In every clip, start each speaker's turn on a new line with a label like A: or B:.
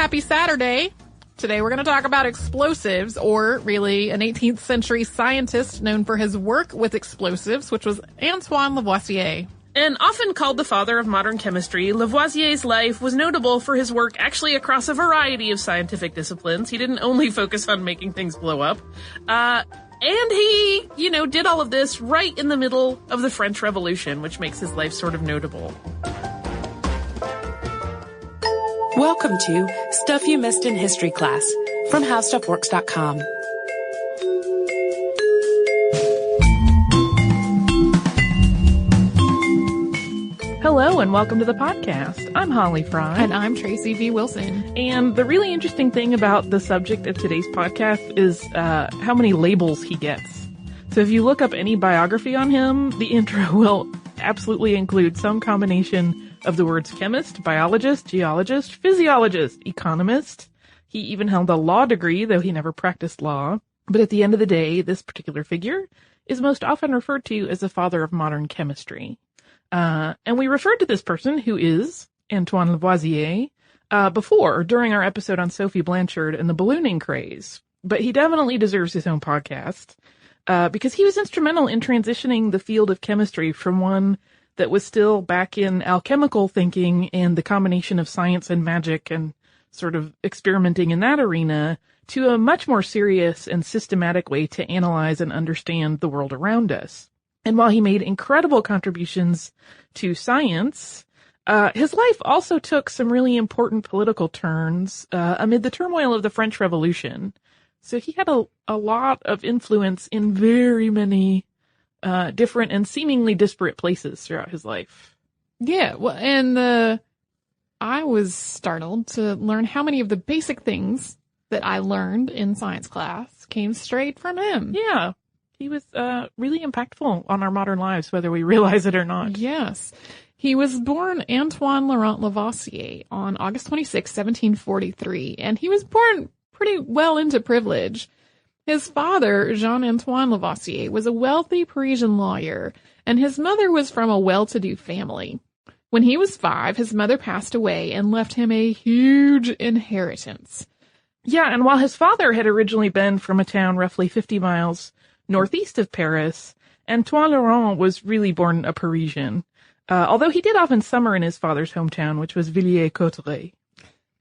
A: Happy Saturday. Today we're going to talk about explosives, or really an 18th century scientist known for his work with explosives, which was Antoine Lavoisier.
B: And often called the father of modern chemistry, Lavoisier's life was notable for his work actually across a variety of scientific disciplines. He didn't only focus on making things blow up. And he, did all of this right in the middle of the French Revolution, which makes his life sort of notable.
C: Welcome to Stuff You Missed in History Class from HowStuffWorks.com.
B: Hello and welcome to the podcast. I'm Holly Fry.
A: And I'm Tracy V. Wilson.
B: And the really interesting thing about the subject of today's podcast is how many labels he gets. So if you look up any biography on him, the intro will absolutely include some combination of the words chemist, biologist, geologist, physiologist, economist. He even held a law degree, though he never practiced law. But at the end of the day, this particular figure is most often referred to as the father of modern chemistry. And we referred to this person, who is Antoine Lavoisier, during our episode on Sophie Blanchard and the ballooning craze. But he definitely deserves his own podcast, because he was instrumental in transitioning the field of chemistry from one that was still back in alchemical thinking and the combination of science and magic and sort of experimenting in that arena to a much more serious and systematic way to analyze and understand the world around us. And while he made incredible contributions to science, his life also took some really important political turns amid the turmoil of the French Revolution. So he had a lot of influence in very many different and seemingly disparate places throughout his life.
A: Yeah, well, and I was startled to learn how many of the basic things that I learned in science class came straight from him.
B: Yeah. He was really impactful on our modern lives, whether we realize it or not.
A: Yes. He was born Antoine-Laurent Lavoisier on August 26, 1743, and he was born pretty well into privilege. His father, Jean-Antoine Lavoisier, was a wealthy Parisian lawyer, and his mother was from a well-to-do family. When he was 5, his mother passed away and left him a huge inheritance.
B: Yeah, and while his father had originally been from a town roughly 50 miles northeast of Paris, Antoine-Laurent was really born a Parisian, although he did often summer in his father's hometown, which was Villiers-Cotterêts.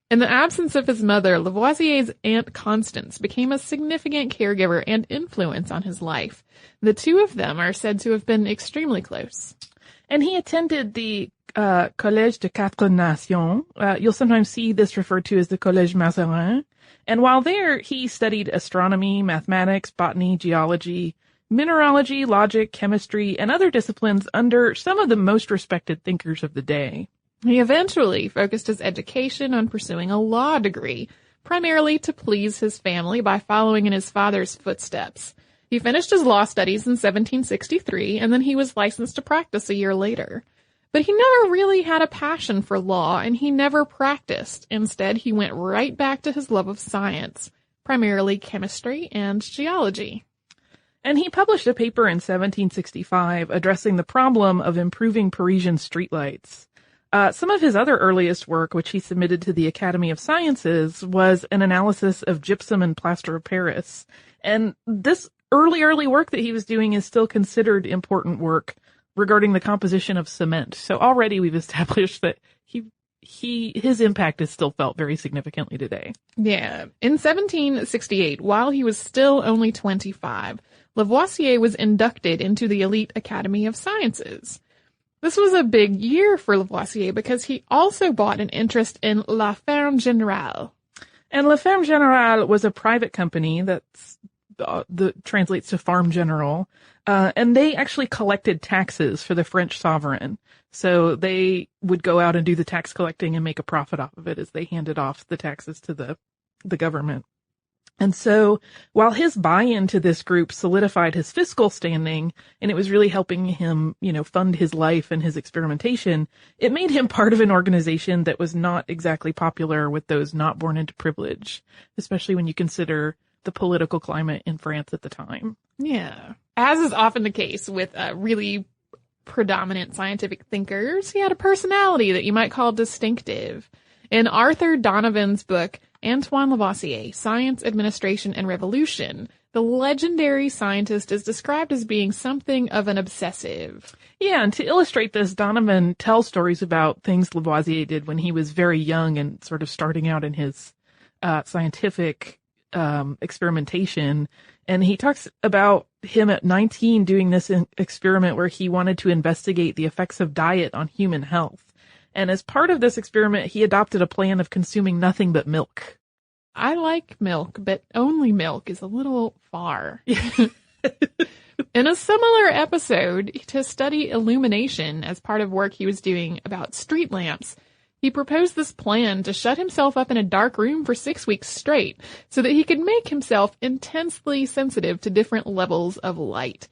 A: In the absence of his mother, Lavoisier's Aunt Constance became a significant caregiver and influence on his life. The two of them are said to have been extremely close.
B: And he attended the Collège de Quatre Nations. You'll sometimes see this referred to as the Collège Mazarin. And while there, he studied astronomy, mathematics, botany, geology, mineralogy, logic, chemistry, and other disciplines under some of the most respected thinkers of the day.
A: He eventually focused his education on pursuing a law degree, primarily to please his family by following in his father's footsteps. He finished his law studies in 1763, and then he was licensed to practice a year later. But he never really had a passion for law, and he never practiced. Instead, he went right back to his love of science, primarily chemistry and geology.
B: And he published a paper in 1765 addressing the problem of improving Parisian streetlights. Some of his other earliest work, which he submitted to the Academy of Sciences, was an analysis of gypsum and plaster of Paris. And this early work that he was doing is still considered important work regarding the composition of cement. So already we've established that his impact is still felt very significantly today.
A: Yeah. In 1768, while he was still only 25, Lavoisier was inducted into the elite Academy of Sciences. This was a big year for Lavoisier because he also bought an interest in La Ferme Générale.
B: And La Ferme Générale was a private company that's translates to Farm General, and they actually collected taxes for the French sovereign. So they would go out and do the tax collecting and make a profit off of it as they handed off the taxes to the government. And so while his buy-in to this group solidified his fiscal standing, and it was really helping him, fund his life and his experimentation, it made him part of an organization that was not exactly popular with those not born into privilege, especially when you consider the political climate in France at the time.
A: Yeah. As is often the case with really predominant scientific thinkers, he had a personality that you might call distinctive. In Arthur Donovan's book, Antoine Lavoisier, Science, Administration, and Revolution, the legendary scientist is described as being something of an obsessive.
B: Yeah, and to illustrate this, Donovan tells stories about things Lavoisier did when he was very young and sort of starting out in his scientific experimentation. And he talks about him at 19 doing this experiment where he wanted to investigate the effects of diet on human health. And as part of this experiment, he adopted a plan of consuming nothing but milk.
A: I like milk, but only milk is a little far. In a similar episode, to study illumination as part of work he was doing about street lamps, he proposed this plan to shut himself up in a dark room for 6 weeks straight so that he could make himself intensely sensitive to different levels of light.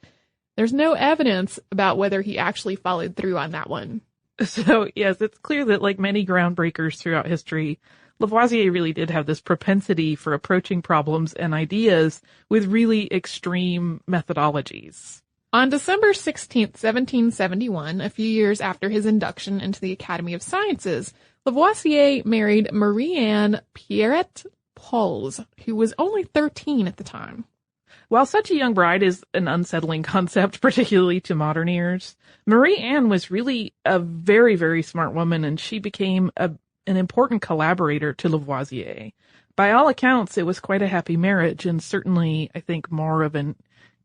A: There's no evidence about whether he actually followed through on that one.
B: So, yes, it's clear that like many groundbreakers throughout history, Lavoisier really did have this propensity for approaching problems and ideas with really extreme methodologies.
A: On December 16th, 1771, a few years after his induction into the Academy of Sciences, Lavoisier married Marie-Anne Pierrette Pauls, who was only 13 at the time.
B: While such a young bride is an unsettling concept, particularly to modern ears, Marie-Anne was really a very, very smart woman, and she became an important collaborator to Lavoisier. By all accounts, it was quite a happy marriage, and certainly, I think, more of an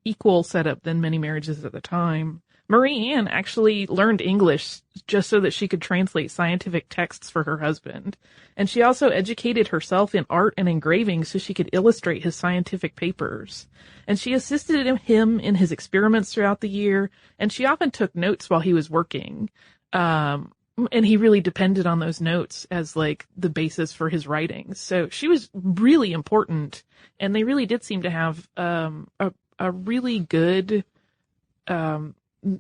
B: equal setup than many marriages at the time. Marie-Anne actually learned English just so that she could translate scientific texts for her husband. And she also educated herself in art and engraving so she could illustrate his scientific papers. And she assisted him in his experiments throughout the year, and she often took notes while he was working. And he really depended on those notes as like the basis for his writings. So she was really important, and they really did seem to have a really good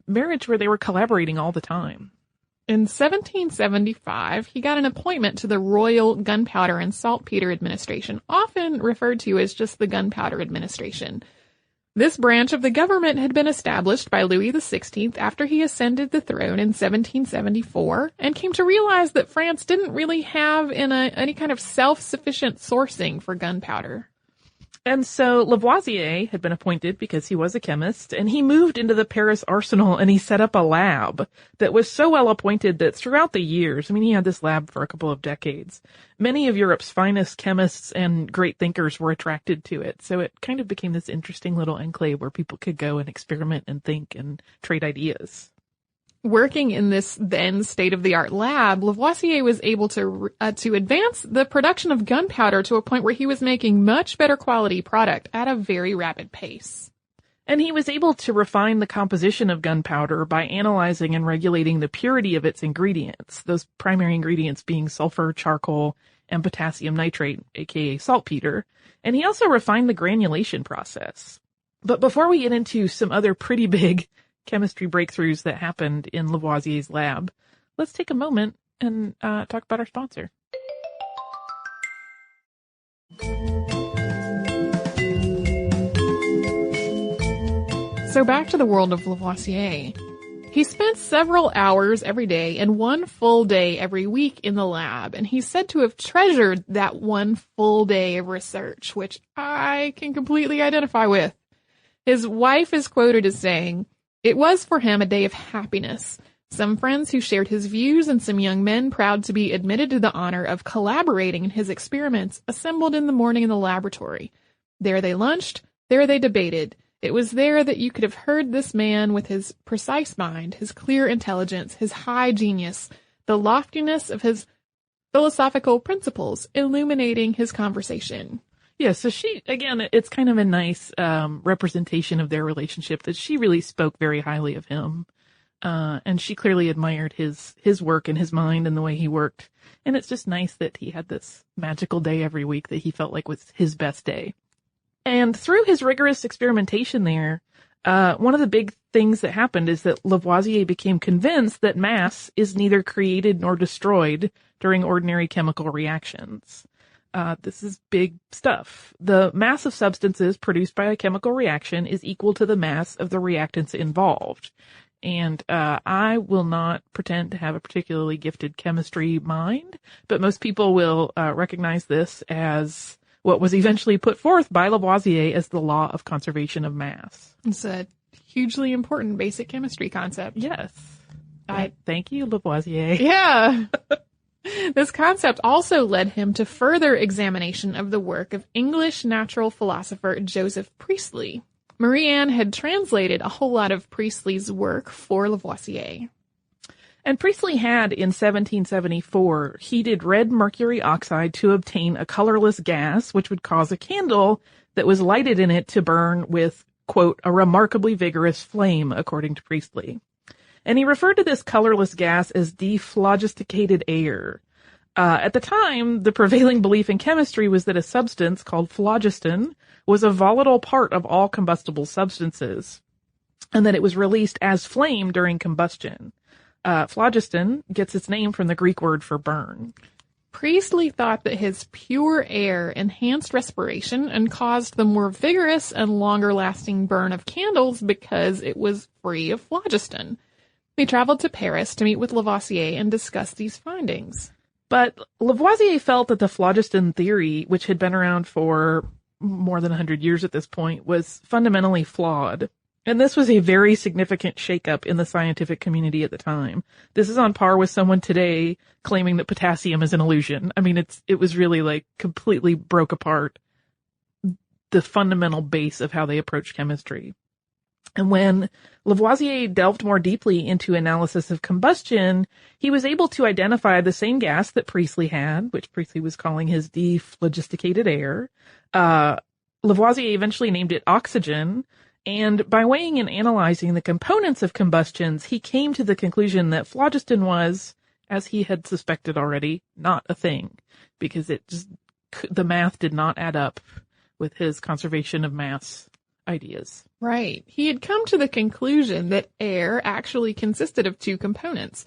B: marriage where they were collaborating all the time.
A: In 1775, he got an appointment to the Royal Gunpowder and Saltpeter Administration, often referred to as just the Gunpowder Administration. This branch of the government had been established by Louis XVI after he ascended the throne in 1774 and came to realize that France didn't really have any kind of self-sufficient sourcing for gunpowder.
B: And so Lavoisier had been appointed because he was a chemist, and he moved into the Paris arsenal and he set up a lab that was so well appointed that throughout the years, I mean, he had this lab for a couple of decades, many of Europe's finest chemists and great thinkers were attracted to it. So it kind of became this interesting little enclave where people could go and experiment and think and trade ideas.
A: Working in this then state-of-the-art lab, Lavoisier was able to advance the production of gunpowder to a point where he was making much better quality product at a very rapid pace.
B: And he was able to refine the composition of gunpowder by analyzing and regulating the purity of its ingredients, those primary ingredients being sulfur, charcoal, and potassium nitrate, aka saltpeter. And he also refined the granulation process. But before we get into some other pretty big chemistry breakthroughs that happened in Lavoisier's lab, let's take a moment and talk about our sponsor.
A: So back to the world of Lavoisier. He spent several hours every day and one full day every week in the lab, and he's said to have treasured that one full day of research, which I can completely identify with. His wife is quoted as saying, "It was for him a day of happiness. Some friends who shared his views and some young men proud to be admitted to the honor of collaborating in his experiments assembled in the morning in the laboratory. There they lunched, there they debated. It was there that you could have heard this man with his precise mind, his clear intelligence, his high genius, the loftiness of his philosophical principles illuminating his conversation."
B: Yeah, so she, again, it's kind of a nice representation of their relationship that she really spoke very highly of him. And she clearly admired his work and his mind and the way he worked. And it's just nice that he had this magical day every week that he felt like was his best day. And through his rigorous experimentation there, one of the big things that happened is that Lavoisier became convinced that mass is neither created nor destroyed during ordinary chemical reactions. This is big stuff. The mass of substances produced by a chemical reaction is equal to the mass of the reactants involved. And I will not pretend to have a particularly gifted chemistry mind, but most people will recognize this as what was eventually put forth by Lavoisier as the law of conservation of mass.
A: It's a hugely important basic chemistry concept.
B: Yes. Thank you, Lavoisier.
A: Yeah. This concept also led him to further examination of the work of English natural philosopher Joseph Priestley. Marie Anne had translated a whole lot of Priestley's work for Lavoisier.
B: And Priestley had, in 1774, heated red mercury oxide to obtain a colorless gas, which would cause a candle that was lighted in it to burn with, quote, a remarkably vigorous flame, according to Priestley. And he referred to this colorless gas as dephlogisticated air. At the time, the prevailing belief in chemistry was that a substance called phlogiston was a volatile part of all combustible substances, and that it was released as flame during combustion. Phlogiston gets its name from the Greek word for burn.
A: Priestley thought that his pure air enhanced respiration and caused the more vigorous and longer-lasting burn of candles because it was free of phlogiston. He traveled to Paris to meet with Lavoisier and discuss these findings.
B: But Lavoisier felt that the phlogiston theory, which had been around for more than 100 years at this point, was fundamentally flawed. And this was a very significant shakeup in the scientific community at the time. This is on par with someone today claiming that potassium is an illusion. I mean, it was really like completely broke apart the fundamental base of how they approach chemistry. And when Lavoisier delved more deeply into analysis of combustion, he was able to identify the same gas that Priestley had, which Priestley was calling his dephlogisticated air. Lavoisier eventually named it oxygen, and by weighing and analyzing the components of combustions, he came to the conclusion that phlogiston was, as he had suspected already, not a thing, because the math did not add up with his conservation of mass ideas.
A: Right. He had come to the conclusion that air actually consisted of two components,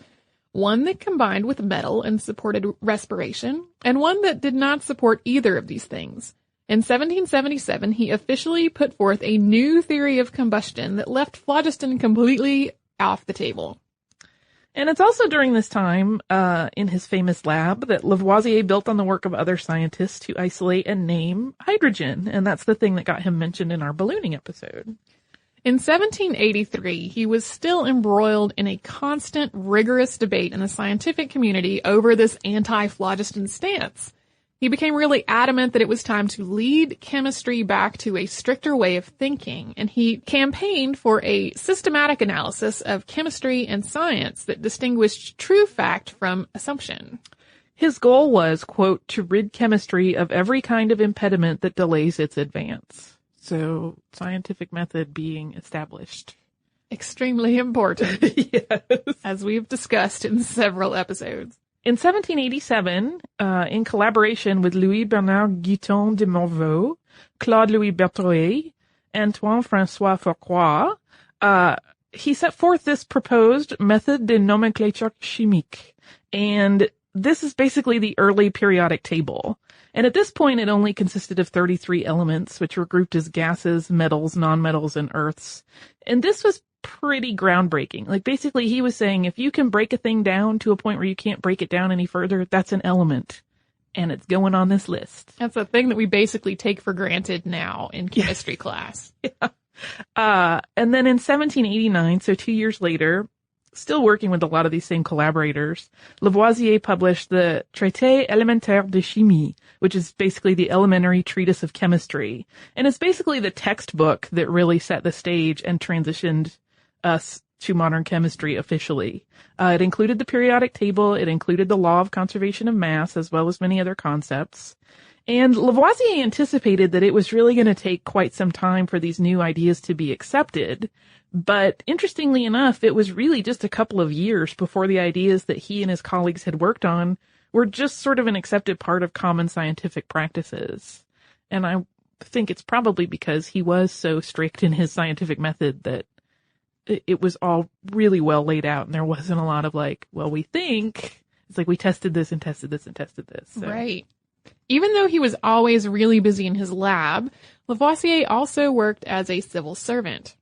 A: one that combined with metal and supported respiration, and one that did not support either of these things. In 1777, he officially put forth a new theory of combustion that left phlogiston completely off the table.
B: And it's also during this time, in his famous lab, that Lavoisier built on the work of other scientists to isolate and name hydrogen. And that's the thing that got him mentioned in our ballooning episode.
A: In 1783, he was still embroiled in a constant, rigorous debate in the scientific community over this anti-phlogiston stance. He became really adamant that it was time to lead chemistry back to a stricter way of thinking, and he campaigned for a systematic analysis of chemistry and science that distinguished true fact from assumption.
B: His goal was, quote, to rid chemistry of every kind of impediment that delays its advance. So, scientific method being established.
A: Extremely important.
B: Yes.
A: As we've discussed in several episodes.
B: In 1787, in collaboration with Louis-Bernard Guiton de Morveau, Claude-Louis Berthollet, Antoine-François Fourcroy, he set forth this proposed method de nomenclature chimique. And this is basically the early periodic table. And at this point, it only consisted of 33 elements, which were grouped as gases, metals, nonmetals, and earths. And this was pretty groundbreaking. Like, basically, he was saying if you can break a thing down to a point where you can't break it down any further, that's an element. And it's going on this list.
A: That's a thing that we basically take for granted now in chemistry class.
B: Yeah. And then in 1789, so 2 years later, still working with a lot of these same collaborators, Lavoisier published the Traité élémentaire de chimie, which is basically the elementary treatise of chemistry. And it's basically the textbook that really set the stage and transitioned us to modern chemistry officially. It included the periodic table, it included the law of conservation of mass, as well as many other concepts. And Lavoisier anticipated that it was really going to take quite some time for these new ideas to be accepted. But interestingly enough, it was really just a couple of years before the ideas that he and his colleagues had worked on were just sort of an accepted part of common scientific practices. And I think it's probably because he was so strict in his scientific method that it was all really well laid out, and there wasn't a lot of like, well, we think. It's like we tested this and tested this and tested this. So.
A: Right. Even though he was always really busy in his lab, Lavoisier also worked as a civil servant.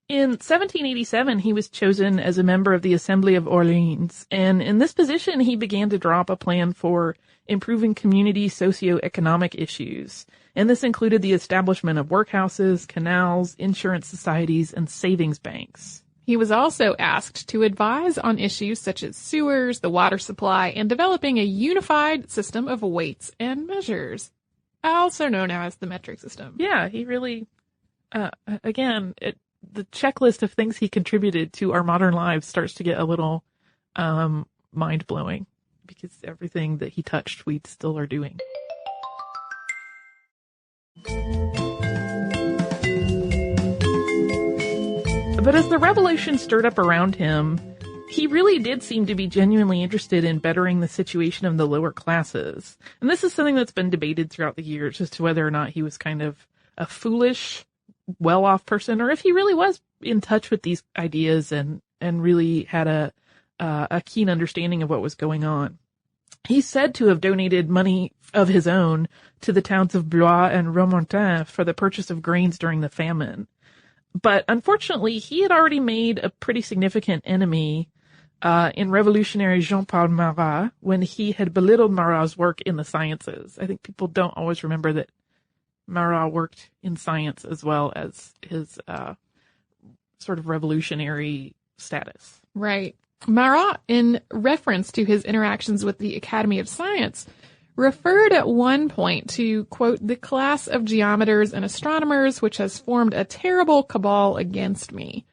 B: In 1787, he was chosen as a member of the Assembly of Orleans, and in this position, he began to draw up a plan for improving community socio-economic issues. And this included the establishment of workhouses, canals, insurance societies, and savings banks.
A: He was also asked to advise on issues such as sewers, the water supply, and developing a unified system of weights and measures, also known as the metric system.
B: Yeah, he really, the checklist of things he contributed to our modern lives starts to get a little mind-blowing, because everything that he touched, we still are doing. But as the revolution stirred up around him, he really did seem to be genuinely interested in bettering the situation of the lower classes. And this is something that's been debated throughout the years as to whether or not he was kind of a foolish, well-off person, or if he really was in touch with these ideas and really had a keen understanding of what was going on. He's said to have donated money of his own to the towns of Blois and Romorantin for the purchase of grains during the famine. But unfortunately, he had already made a pretty significant enemy in revolutionary Jean-Paul Marat when he had belittled Marat's work in the sciences. I think people don't always remember that Marat worked in science as well as his sort of revolutionary status.
A: Right. Marat, in reference to his interactions with the Academy of Science, referred at one point to, quote, the class of geometers and astronomers which has formed a terrible cabal against me.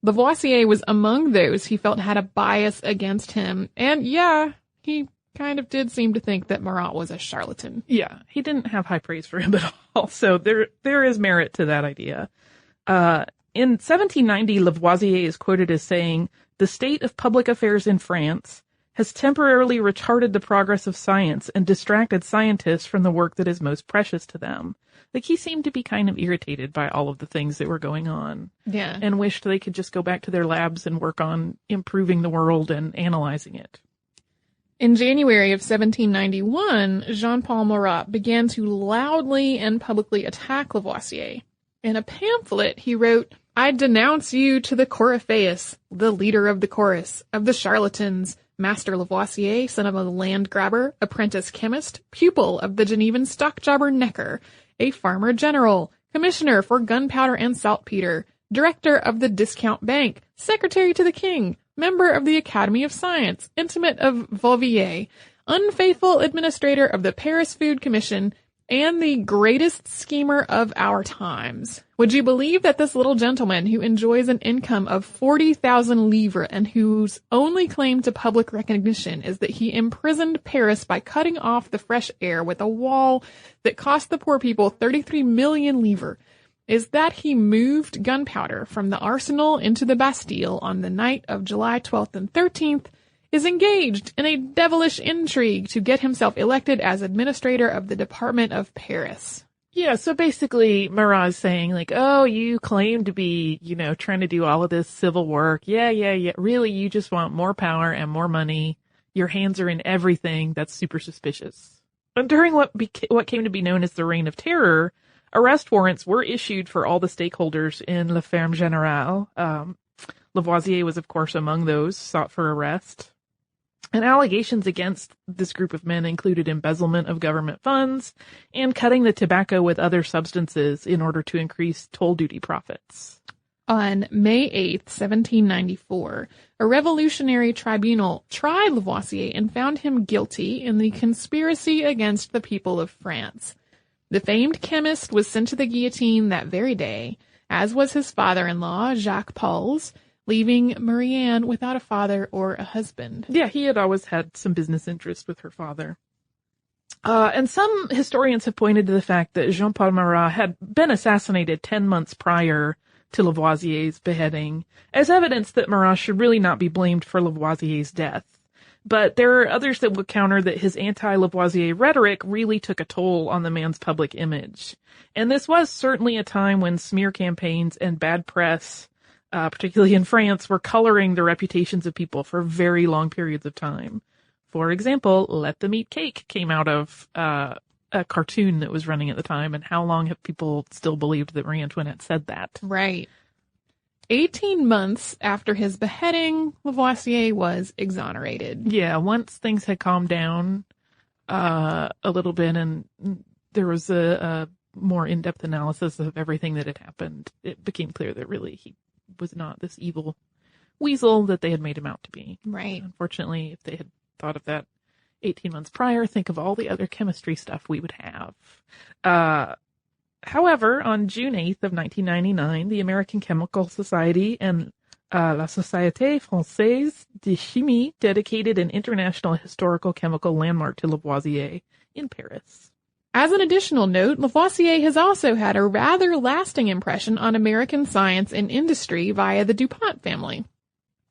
A: Lavoisier was among those he felt had a bias against him, and yeah, he kind of did seem to think that Marat was a charlatan.
B: Yeah, he didn't have high praise for him at all, so there is merit to that idea. In 1790, Lavoisier is quoted as saying, "The state of public affairs in France has temporarily retarded the progress of science and distracted scientists from the work that is most precious to them." Like, he seemed to be kind of irritated by all of the things that were going on.
A: Yeah.
B: And wished they could just go back to their labs and work on improving the world and analyzing it.
A: In January of 1791, Jean-Paul Marat began to loudly and publicly attack Lavoisier. In a pamphlet, he wrote, "I denounce you to the Coryphaeus, the leader of the chorus, of the charlatans, Master Lavoisier, son of a land grabber, apprentice chemist, pupil of the Genevan stock jobber Necker, a farmer general, commissioner for gunpowder and saltpeter, director of the discount bank, secretary to the king, member of the Academy of Science, intimate of Vauvier, unfaithful administrator of the Paris Food Commission, and the greatest schemer of our times. Would you believe that this little gentleman who enjoys an income of 40,000 livres and whose only claim to public recognition is that he imprisoned Paris by cutting off the fresh air with a wall that cost the poor people 33 million livres, is that he moved gunpowder from the arsenal into the Bastille on the night of July 12th and 13th, is engaged in a devilish intrigue to get himself elected as administrator of the Department of Paris."
B: Yeah, so basically Marat is saying, like, oh, you claim to be, trying to do all of this civil work. Yeah. Really, you just want more power and more money. Your hands are in everything. That's super suspicious. And during what came to be known as the Reign of Terror, arrest warrants were issued for all the stakeholders in La Ferme Générale. Lavoisier was, of course, among those sought for arrest. And allegations against this group of men included embezzlement of government funds and cutting the tobacco with other substances in order to increase toll duty profits.
A: On May 8th, 1794, a revolutionary tribunal tried Lavoisier and found him guilty in the conspiracy against the people of France. The famed chemist was sent to the guillotine that very day, as was his father-in-law, Jacques Pauls, leaving Marianne without a father or a husband.
B: Yeah, he had always had some business interest with her father. And some historians have pointed to the fact that Jean-Paul Marat had been assassinated 10 months prior to Lavoisier's beheading, as evidence that Marat should really not be blamed for Lavoisier's death. But there are others that would counter that his anti-Lavoisier rhetoric really took a toll on the man's public image. And this was certainly a time when smear campaigns and bad press, particularly in France, were coloring the reputations of people for very long periods of time. For example, Let Them Eat Cake came out of a cartoon that was running at the time, and how long have people still believed that Marie Antoinette said that?
A: Right. 18 months after his beheading, Lavoisier was exonerated.
B: Yeah, once things had calmed down a little bit and there was a more in-depth analysis of everything that had happened, it became clear that really he was not this evil weasel that they had made him out to be.
A: Right.
B: Unfortunately, if they had thought of that 18 months prior, think of all the other chemistry stuff we would have. However, on June 8th of 1999, the American Chemical Society and La Société Française de Chimie dedicated an international historical chemical landmark to Lavoisier in Paris.
A: As an additional note, Lavoisier has also had a rather lasting impression on American science and industry via the DuPont family.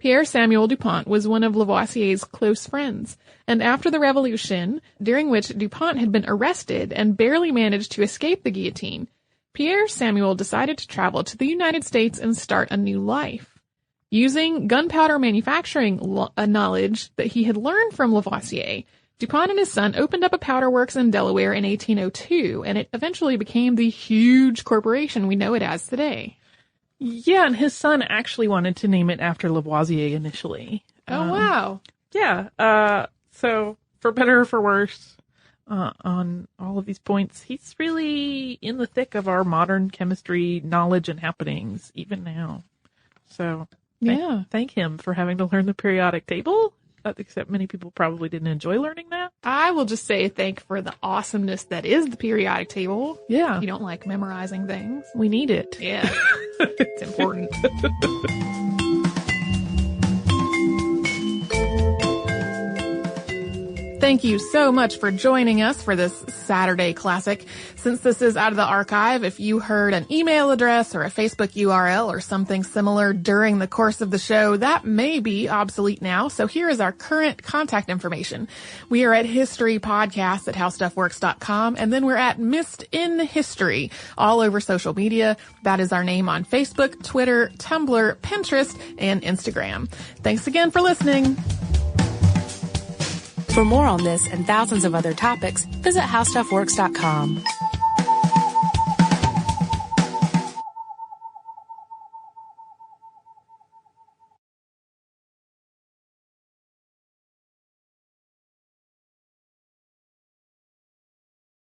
A: Pierre Samuel DuPont was one of Lavoisier's close friends, and after the Revolution, during which DuPont had been arrested and barely managed to escape the guillotine, Pierre Samuel decided to travel to the United States and start a new life. Using gunpowder manufacturing knowledge that he had learned from Lavoisier, DuPont and his son opened up a powder works in Delaware in 1802, and it eventually became the huge corporation we know it as today.
B: Yeah, and his son actually wanted to name it after Lavoisier initially.
A: Oh, wow.
B: Yeah. So, for better or for worse, on all of these points, he's really in the thick of our modern chemistry knowledge and happenings, even now. So, thank him for having to learn the periodic table. Except many people probably didn't enjoy learning that.
A: I will just say thank for the awesomeness that is the periodic table.
B: Yeah.
A: You don't like memorizing things.
B: We need it.
A: Yeah. It's important. Thank you so much for joining us for this Saturday Classic. Since this is out of the archive, if you heard an email address or a Facebook URL or something similar during the course of the show, that may be obsolete now. So here is our current contact information. We are at historypodcast@howstuffworks.com, and then we're at Missed in History all over social media. That is our name on Facebook, Twitter, Tumblr, Pinterest, and Instagram. Thanks again for listening.
C: For more on this and thousands of other topics, visit howstuffworks.com.